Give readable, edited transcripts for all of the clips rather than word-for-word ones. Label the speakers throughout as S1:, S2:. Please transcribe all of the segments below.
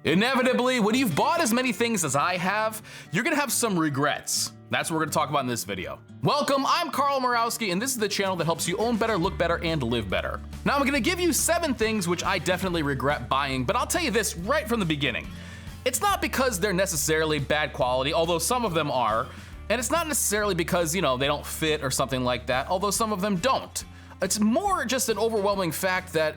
S1: Inevitably, when you've bought as many things as I have, you're gonna have some regrets. That's what we're gonna talk about in this video. Welcome, I'm Carl Murawski, and this is the channel that helps you own better, look better, and live better. Now I'm gonna give you 7 things which I definitely regret buying, but I'll tell you this right from the beginning. It's not because they're necessarily bad quality, although some of them are, and it's not necessarily because, they don't fit or something like that, although some of them don't. It's more just an overwhelming fact that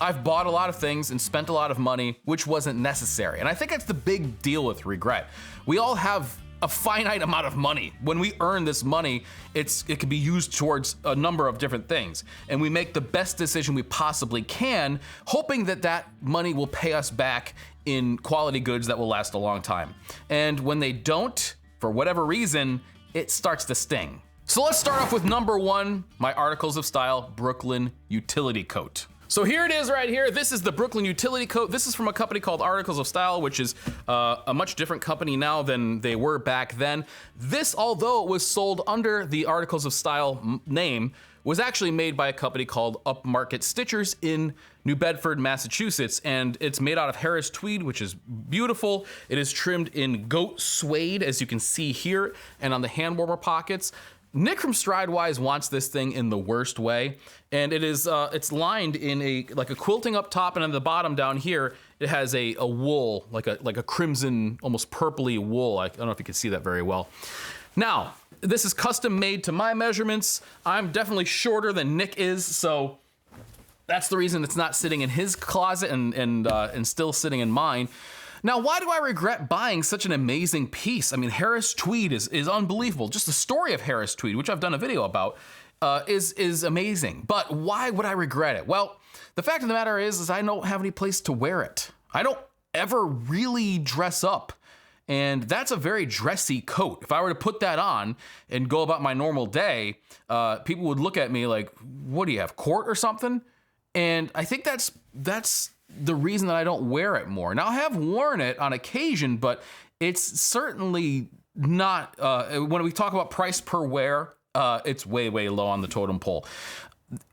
S1: I've bought a lot of things and spent a lot of money which wasn't necessary. And I think that's the big deal with regret. We all have a finite amount of money. When we earn this money, it can be used towards a number of different things. And we make the best decision we possibly can, hoping that that money will pay us back in quality goods that will last a long time. And when they don't, for whatever reason, it starts to sting. So let's start off with number 1, my Articles of Style Brooklyn Utility Coat. So here it is right here. This is the Brooklyn Utility Coat. This is from a company called Articles of Style, which is a much different company now than they were back then. This, although it was sold under the Articles of Style name, was actually made by a company called Upmarket Stitchers in New Bedford, Massachusetts. And it's made out of Harris tweed, which is beautiful. It is trimmed in goat suede, as you can see here, and on the hand warmer pockets. Nick from Stridewise wants this thing in the worst way, and it is it's lined in like a quilting up top, and on the bottom down here it has a wool, like a crimson, almost purpley wool. I don't know if you can see that very well. Now, this is custom made to my measurements. I'm definitely shorter than Nick is, so that's the reason it's not sitting in his closet and still sitting in mine. Now, why do I regret buying such an amazing piece? I mean, Harris tweed is unbelievable. Just the story of Harris tweed, which I've done a video about, is amazing. But why would I regret it? Well, the fact of the matter is I don't have any place to wear it. I don't ever really dress up. And that's a very dressy coat. If I were to put that on and go about my normal day, people would look at me like, what do you have, court or something? And I think that's the reason that I don't wear it more. Now, I have worn it on occasion, but it's certainly not, when we talk about price per wear, it's way, way low on the totem pole.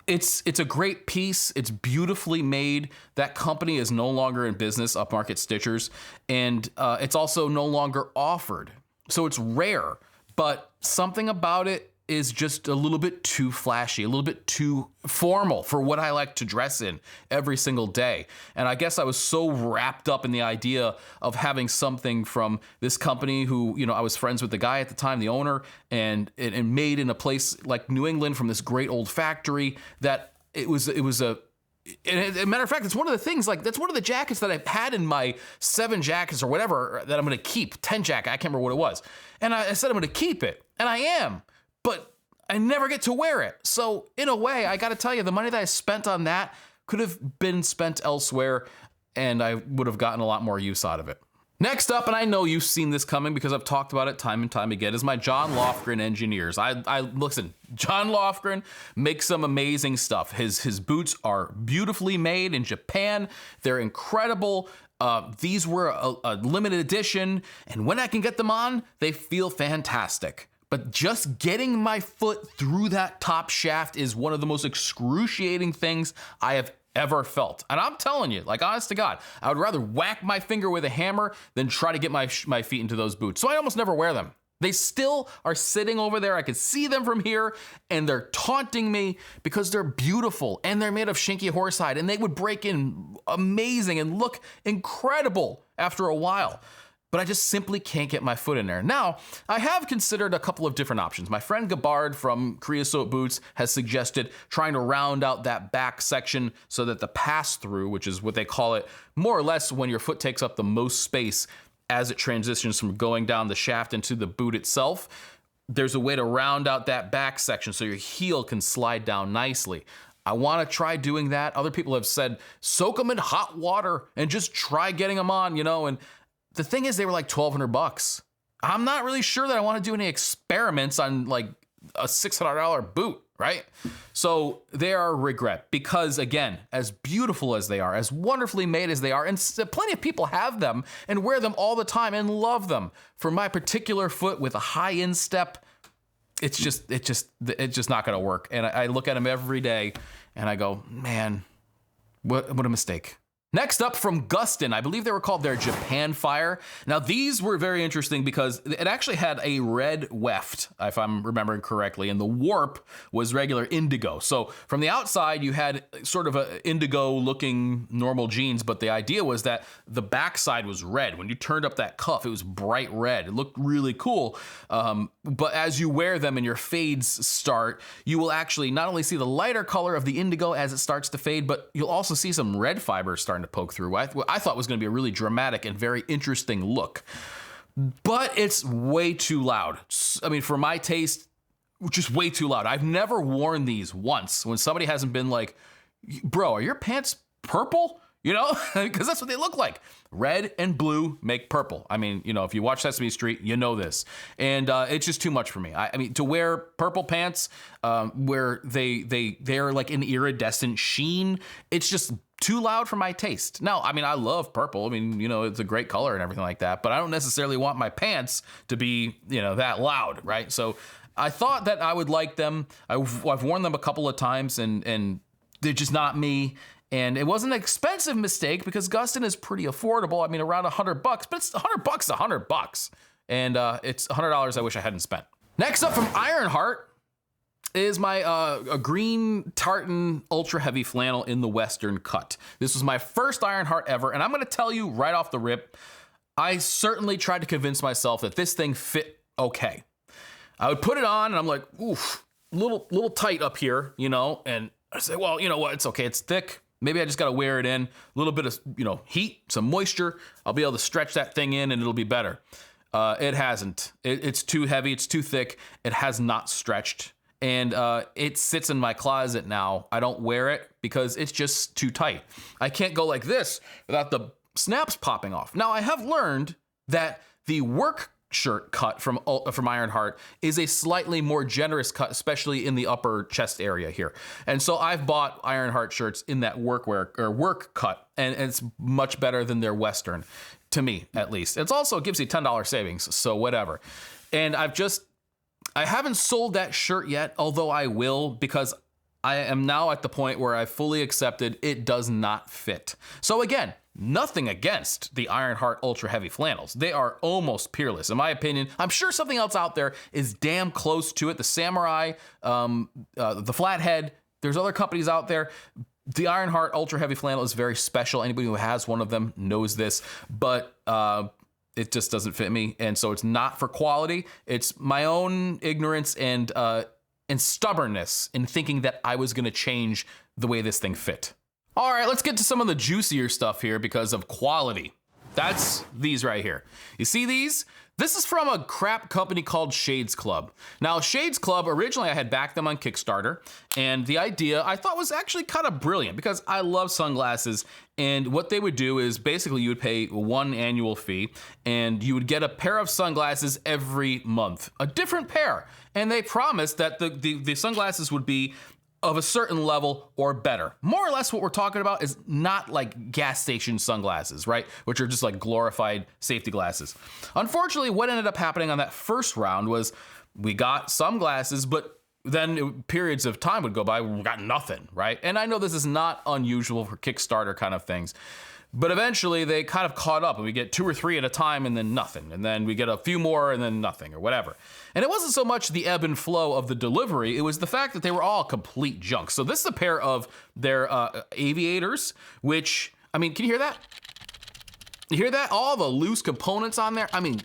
S1: It's a great piece. It's beautifully made. That company is no longer in business, Upmarket Stitchers, and it's also no longer offered. So it's rare, but something about it is just a little bit too flashy, a little bit too formal for what I like to dress in every single day. And I guess I was so wrapped up in the idea of having something from this company who, I was friends with the guy at the time, the owner, and made in a place like New England from this great old factory, that it was a matter of fact, it's one of the things, like, that's one of the jackets that I've had in my 7 jackets or whatever that I'm gonna keep, 10 jacket, I can't remember what it was. And I said I'm gonna keep it, and I am. But I never get to wear it. So in a way, I gotta tell you, the money that I spent on that could have been spent elsewhere, and I would have gotten a lot more use out of it. Next up, and I know you've seen this coming because I've talked about it time and time again, is my John Lofgren engineers. Listen, John Lofgren makes some amazing stuff. His boots are beautifully made in Japan. They're incredible. These were a limited edition, and when I can get them on, they feel fantastic. But just getting my foot through that top shaft is one of the most excruciating things I have ever felt. And I'm telling you, like, honest to God, I would rather whack my finger with a hammer than try to get my feet into those boots. So I almost never wear them. They still are sitting over there. I can see them from here, and they're taunting me because they're beautiful and they're made of shinky horsehide, and they would break in amazing and look incredible after a while. But I just simply can't get my foot in there. Now, I have considered a couple of different options. My friend Gabbard from Creosote Boots has suggested trying to round out that back section so that the pass-through, which is what they call it, more or less when your foot takes up the most space as it transitions from going down the shaft into the boot itself, there's a way to round out that back section so your heel can slide down nicely. I want to try doing that. Other people have said, soak them in hot water and just try getting them on, and the thing is, they were like $1,200. I'm not really sure that I want to do any experiments on like a $600 boot, right? So they are a regret because, again, as beautiful as they are, as wonderfully made as they are, and plenty of people have them and wear them all the time and love them. For my particular foot with a high instep, it's just not going to work. And I look at them every day and I go, man, what a mistake. Next up from Gustin, I believe they were called their Japan Fire. Now these were very interesting because it actually had a red weft, if I'm remembering correctly, and the warp was regular indigo. So from the outside you had sort of a indigo looking normal jeans, but the idea was that the backside was red. When you turned up that cuff, it was bright red. It looked really cool. But as you wear them and your fades start, you will actually not only see the lighter color of the indigo as it starts to fade, but you'll also see some red fibers starting to poke through. I thought was going to be a really dramatic and very interesting look, but it's way too loud. I mean, for my taste, just way too loud. I've never worn these once when somebody hasn't been like, bro, are your pants purple? You know, because that's what they look like. Red and blue make purple. I mean, you know, if you watch Sesame Street, you know this. And it's just too much for me. I mean, to wear purple pants where they're like an iridescent sheen, it's just too loud for my taste. Now, I mean, I love purple. I mean, you know, it's a great color and everything like that, but I don't necessarily want my pants to be, you know, that loud, right? So I thought that I would like them. I've worn them a couple of times and they're just not me. And it wasn't an expensive mistake because Gustin is pretty affordable. I mean, around $100, but it's $100, $100. And it's $100 I wish I hadn't spent. Next up from Ironheart is my a green tartan ultra heavy flannel in the Western cut. This was my first Ironheart ever. And I'm gonna tell you right off the rip, I certainly tried to convince myself that this thing fit okay. I would put it on and I'm like, oof, little tight up here, you know? And I say, well, you know what, it's okay, it's thick. Maybe I just gotta wear it in, a little bit of, you know, heat, some moisture. I'll be able to stretch that thing in and it'll be better. It hasn't. It's too heavy, it's too thick. It has not stretched. And it sits in my closet now. I don't wear it because it's just too tight. I can't go like this without the snaps popping off. Now I have learned that the work shirt cut from Ironheart is a slightly more generous cut, especially in the upper chest area here. And so I've bought Ironheart shirts in that work cut, and it's much better than their Western, to me at least. It gives you $10 savings, so whatever. And I haven't sold that shirt yet, although I will, because I am now at the point where I've fully accepted it does not fit. So again, nothing against the Ironheart Ultra Heavy flannels. They are almost peerless, in my opinion. I'm sure something else out there is damn close to it. The Samurai, the Flathead, there's other companies out there. The Ironheart Ultra Heavy flannel is very special. Anybody who has one of them knows this, but it just doesn't fit me. And so it's not for quality. It's my own ignorance and stubbornness in thinking that I was gonna change the way this thing fit. All right, let's get to some of the juicier stuff here because of quality. That's these right here. You see these? This is from a crap company called Shades Club. Now, Shades Club, originally I had backed them on Kickstarter, and the idea I thought was actually kind of brilliant because I love sunglasses, and what they would do is basically you would pay one annual fee, and you would get a pair of sunglasses every month, a different pair. And they promised that the sunglasses would be of a certain level or better. More or less what we're talking about is not like gas station sunglasses, right? Which are just like glorified safety glasses. Unfortunately, what ended up happening on that first round was we got some glasses, but then periods of time would go by, we got nothing, right? And I know this is not unusual for Kickstarter kind of things, but eventually they kind of caught up and we get 2 or 3 at a time and then nothing. And then we get a few more and then nothing or whatever. And it wasn't so much the ebb and flow of the delivery, it was the fact that they were all complete junk. So this is a pair of their aviators, which, I mean, can you hear that? You hear that? All the loose components on there, I mean,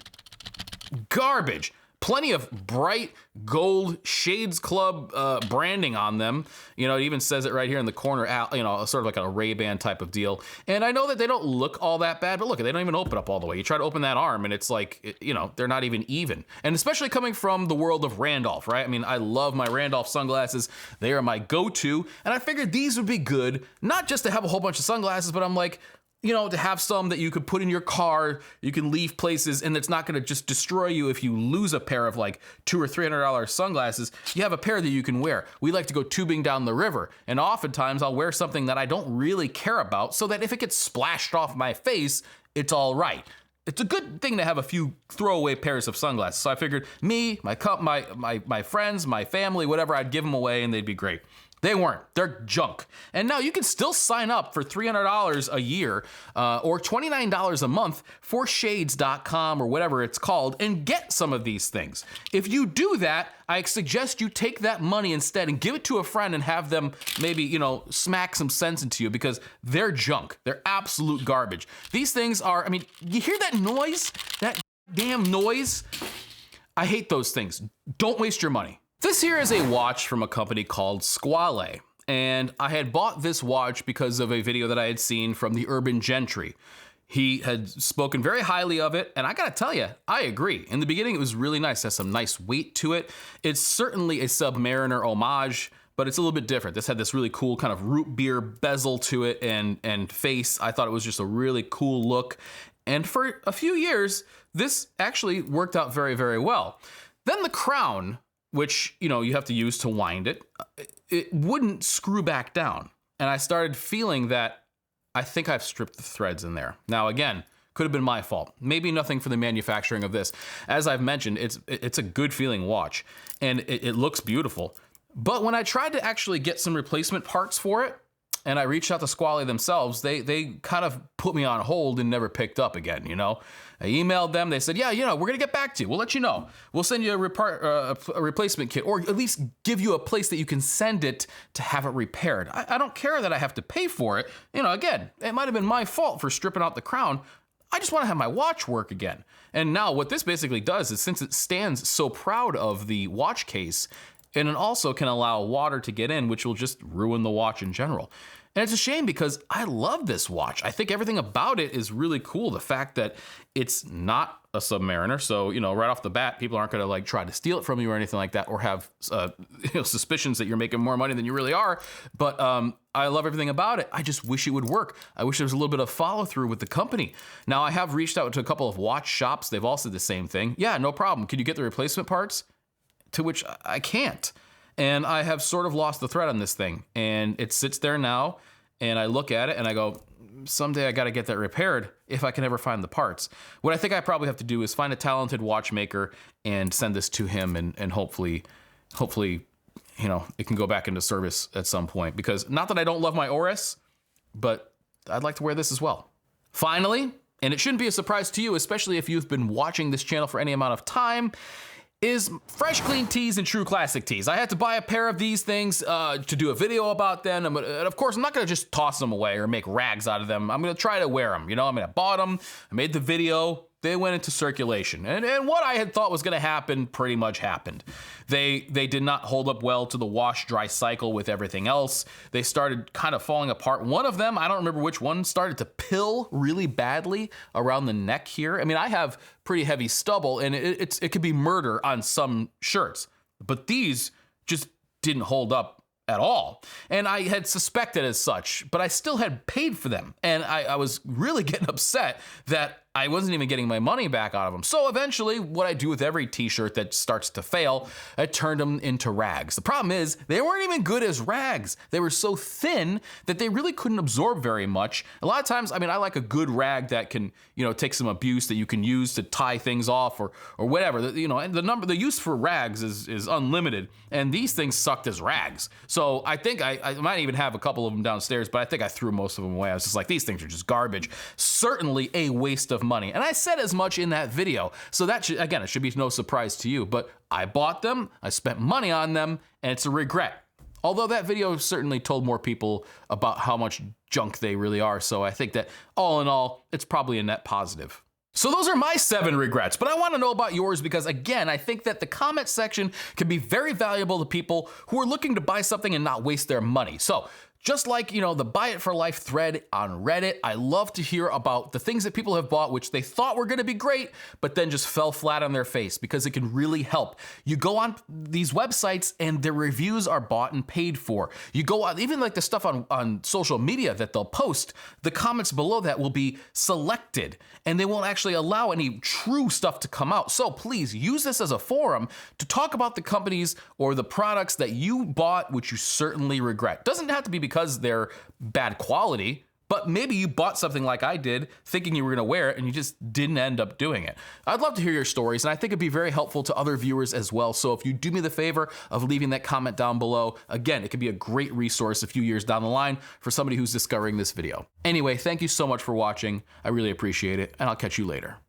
S1: garbage. Plenty of bright gold Shades Club branding on them. You know, it even says it right here in the corner, you know, sort of like a Ray-Ban type of deal. And I know that they don't look all that bad, but look, they don't even open up all the way. You try to open that arm and it's like, you know, they're not even. And especially coming from the world of Randolph, right? I mean, I love my Randolph sunglasses. They are my go-to. And I figured these would be good, not just to have a whole bunch of sunglasses, but I'm like, you know, to have some that you could put in your car, you can leave places, and it's not gonna just destroy you if you lose a pair of like $200 or $300 sunglasses. You have a pair that you can wear. We like to go tubing down the river, and oftentimes I'll wear something that I don't really care about so that if it gets splashed off my face, it's all right. It's a good thing to have a few throwaway pairs of sunglasses. So I figured me, my friends, my family, whatever, I'd give them away and they'd be great. They weren't. They're junk. And now you can still sign up for $300 a year or $29 a month for shades.com or whatever it's called and get some of these things. If you do that, I suggest you take that money instead and give it to a friend and have them maybe, you know, smack some sense into you because they're junk. They're absolute garbage. These things are, I mean, you hear that noise? That damn noise? I hate those things. Don't waste your money. This here is a watch from a company called Squale, and I had bought this watch because of a video that I had seen from the Urban Gentry. He had spoken very highly of it, and I gotta tell you, I agree. In the beginning, it was really nice. It has some nice weight to it. It's certainly a Submariner homage, but it's a little bit different. This had this really cool kind of root beer bezel to it and face. I thought it was just a really cool look. And for a few years, this actually worked out very, very well. Then the crown, which, you know, you have to use to wind it, it wouldn't screw back down. And I started feeling that I think I've stripped the threads in there. Now, again, could have been my fault. Maybe nothing for the manufacturing of this. As I've mentioned, it's a good feeling watch and it looks beautiful. But when I tried to actually get some replacement parts for it, and I reached out to Squale themselves, they kind of put me on hold and never picked up again, you know? I emailed them, they said, yeah, you know, we're gonna get back to you, we'll let you know. We'll send you a replacement kit, or at least give you a place that you can send it to have it repaired. I don't care that I have to pay for it. You know, again, it might have been my fault for stripping out the crown. I just wanna have my watch work again. And now what this basically does is, since it stands so proud of the watch case, and it also can allow water to get in, which will just ruin the watch in general. And it's a shame because I love this watch. I think everything about it is really cool. The fact that it's not a Submariner, so, you know, right off the bat, people aren't gonna like try to steal it from you or anything like that, or have you know, suspicions that you're making more money than you really are. But I love everything about it. I just wish it would work. I wish there was a little bit of follow through with the company. Now, I have reached out to a couple of watch shops. They've all said the same thing. Yeah, no problem. Can you get the replacement parts? To which I can't. And I have sort of lost the thread on this thing. And it sits there now, and I look at it and I go, someday I gotta get that repaired if I can ever find the parts. What I think I probably have to do is find a talented watchmaker and send this to him, and hopefully, you know, it can go back into service at some point. Because not that I don't love my Oris, but I'd like to wear this as well. Finally, and it shouldn't be a surprise to you, especially if you've been watching this channel for any amount of time, is fresh, clean tees and true classic tees. I had to buy a pair of these things to do a video about them. And of course, I'm not gonna just toss them away or make rags out of them. I'm gonna try to wear them. You know, I mean, I bought them, I made the video, they went into circulation. And what I had thought was gonna happen pretty much happened. They did not hold up well to the wash-dry cycle with everything else. They started kind of falling apart. One of them, I don't remember which one, started to pill really badly around the neck here. I mean, I have pretty heavy stubble, and it could be murder on some shirts, but these just didn't hold up at all. And I had suspected as such, but I still had paid for them. And I was really getting upset that I wasn't even getting my money back out of them. So eventually, what I do with every t-shirt that starts to fail, I turned them into rags. The problem is, they weren't even good as rags. They were so thin that they really couldn't absorb very much. A lot of times, I mean, I like a good rag that can, you know, take some abuse, that you can use to tie things off or whatever. You know, and the use for rags is unlimited. And these things sucked as rags. So I think I might even have a couple of them downstairs, but I think I threw most of them away. I was just like, these things are just garbage. Certainly a waste of money. And I said as much in that video. So that should, again, it should be no surprise to you, but I bought them, I spent money on them, and it's a regret. Although that video certainly told more people about how much junk they really are. So I think that all in all, it's probably a net positive. So those are my 7 regrets, but I want to know about yours because, again, I think that the comment section can be very valuable to people who are looking to buy something and not waste their money. So just like, you know, the Buy It for Life thread on Reddit, I love to hear about the things that people have bought which they thought were gonna be great, but then just fell flat on their face, because it can really help. You go on these websites and their reviews are bought and paid for. You go on, even like the stuff on social media that they'll post, the comments below that will be selected and they won't actually allow any true stuff to come out. So please use this as a forum to talk about the companies or the products that you bought, which you certainly regret. Doesn't have to be because they're bad quality, But maybe you bought something like I did thinking you were gonna wear it and you just didn't end up doing it. I'd love to hear your stories, and I think it'd be very helpful to other viewers as well. So if you do me the favor of leaving that comment down below, again, it could be a great resource a few years down the line for somebody who's discovering this video. Anyway, thank you so much for watching. I really appreciate it, and I'll catch you later.